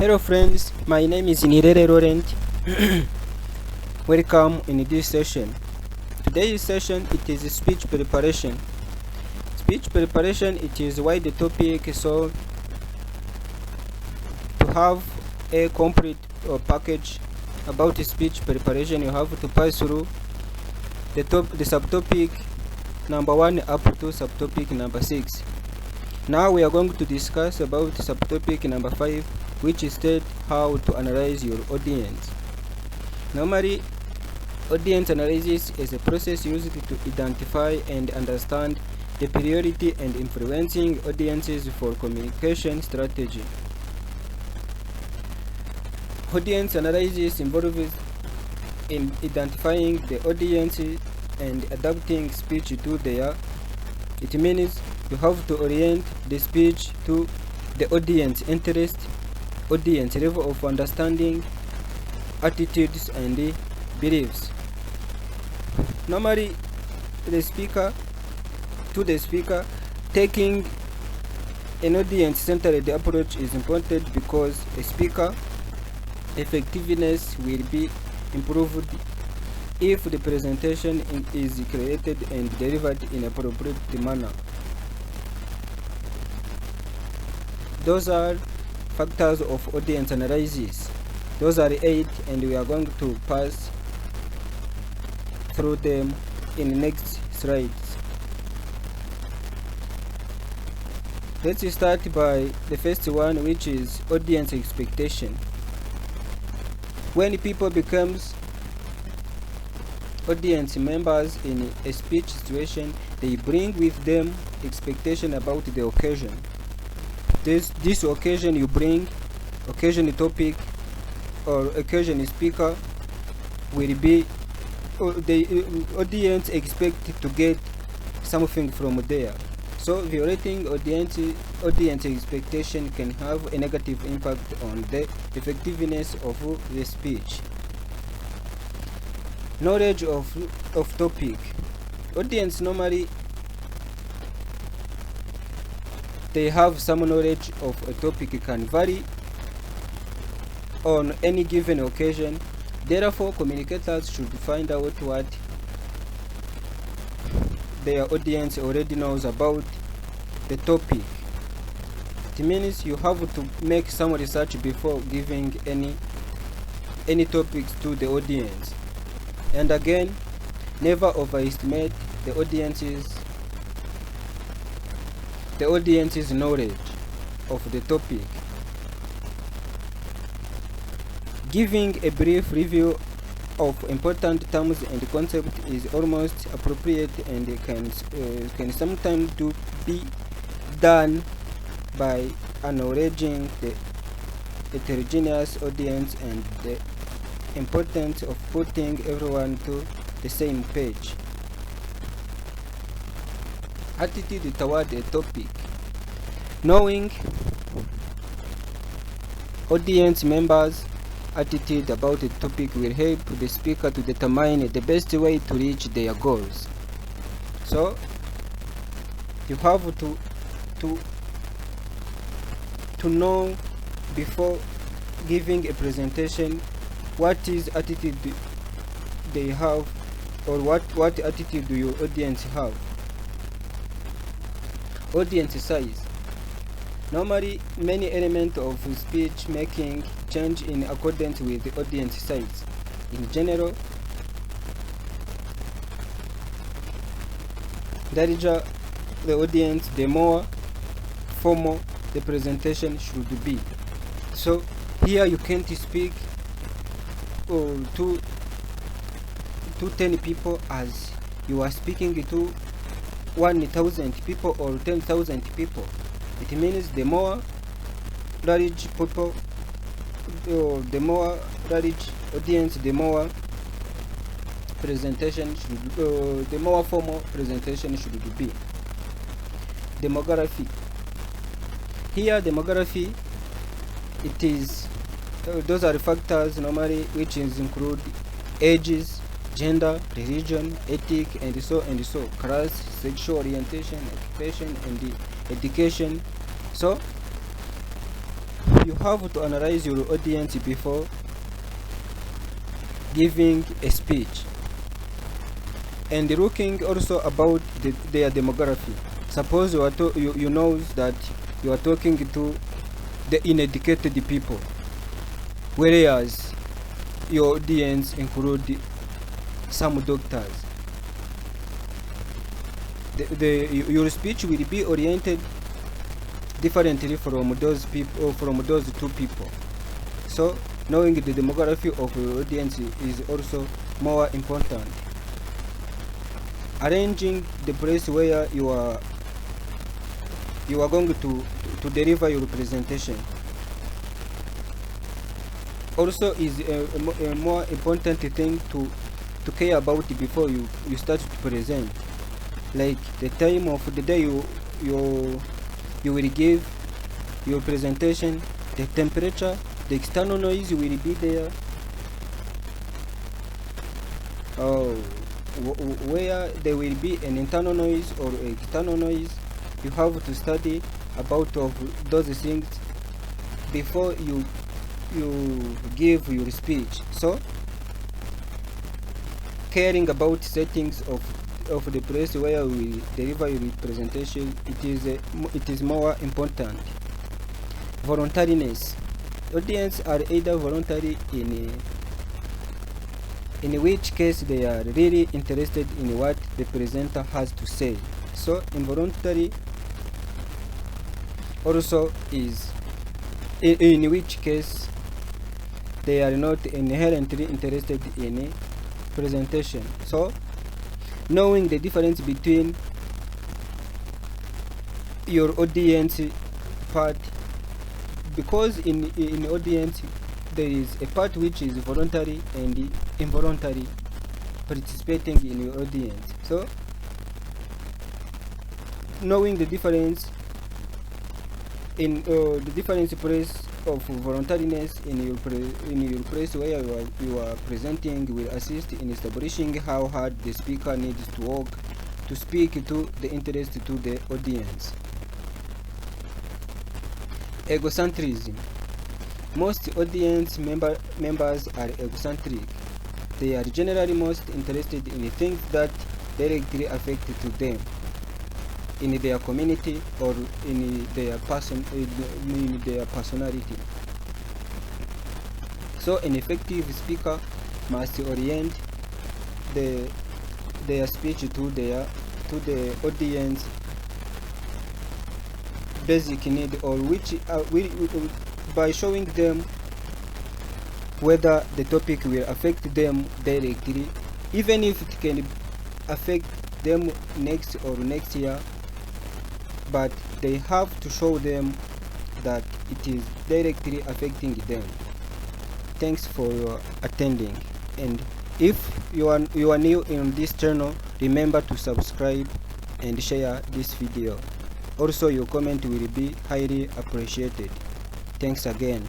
Hello friends, my name is Nirere Laurent. Welcome in this session. Today's session it is speech preparation. Speech preparation it is wide topic, so to have a complete package about speech preparation you have to pass through the subtopic number 1 up to subtopic number 6. Now we are going to discuss about subtopic number 5, which is stated how to analyze your audience. Normally, audience analysis is a process used to identify and understand the priority and influencing audiences for communication strategy. Audience analysis involves in identifying the audience and adapting speech to their. It means you have to orient the speech to the audience interest, audience level of understanding, attitudes and beliefs. Normally, the speaker taking an audience-centered approach is important because a speaker effectiveness will be improved if the presentation is created and delivered in appropriate manner. Those are factors of audience analysis. Those are 8, and we are going to pass through them in the next slides. Let's start by the first one, which is audience expectation. When people becomes audience members in a speech situation, they bring with them expectation about the occasion. This occasion you bring, occasion topic or occasion speaker will be the audience expect to get something from there. So violating audience expectation can have a negative impact on the effectiveness of the speech. Knowledge of topic. Audience normally they have some knowledge of a topic can vary on any given occasion. Therefore, communicators should find out what their audience already knows about the topic. It means you have to make some research before giving any topics to the audience. And again, never overestimate the audience's knowledge of the topic. Giving a brief review of important terms and concepts is almost appropriate and can sometimes be done by acknowledging the heterogeneous audience and the importance of putting everyone to the same page. Attitude toward a topic. Knowing audience members' attitude about a topic will help the speaker to determine the best way to reach their goals. So you have to know before giving a presentation what is attitude they have, or what attitude do your audience have. Audience size. Normally, many elements of speech making change in accordance with the audience size. In general, the larger the audience, the more formal the presentation should be. So here you can't speak to 10 people as you are speaking to 1,000 people or 10,000 people. It means the more large people, the more large audience, the more presentation should, the more formal presentation should be. Demography. Here, demography, it is those are factors normally which include ages, gender, religion, ethic, and so, class, sexual orientation, occupation, and education. So you have to analyze your audience before giving a speech, and looking also about their demography. Suppose you know that you are talking to the uneducated people, whereas your audience include some doctors. Your speech will be oriented differently from those people, or from those two people. So knowing the demography of your audience is also more important. Arranging the place where you are going to deliver your presentation also is a more important thing to care about before you start to present, like the time of the day you will give your presentation, the temperature, the external noise will be there, where there will be an internal noise or external noise. You have to study about of those things before you give your speech. So caring about settings of the place where we deliver your presentation, it is more important. Voluntariness. Audience are either voluntary, in which case they are really interested in what the presenter has to say. So involuntary also is in which case they are not inherently interested in presentation. So knowing the difference between your audience part, because in audience there is a part which is voluntary and involuntary participating in your audience. So knowing the difference in the difference place of voluntariness in your place where you are presenting will assist in establishing how hard the speaker needs to work to speak to the interest to the audience. Egocentrism. Most audience members are egocentric. They are generally most interested in things that directly affect to them in their community or in their personality. So an effective speaker must orient their speech to the audience basic need, or which by showing them whether the topic will affect them directly, even if it can affect them next year, but they have to show them that it is directly affecting them. Thanks for your attending, and if you are new in this channel, remember to subscribe and share this video. Also, your comment will be highly appreciated. Thanks again.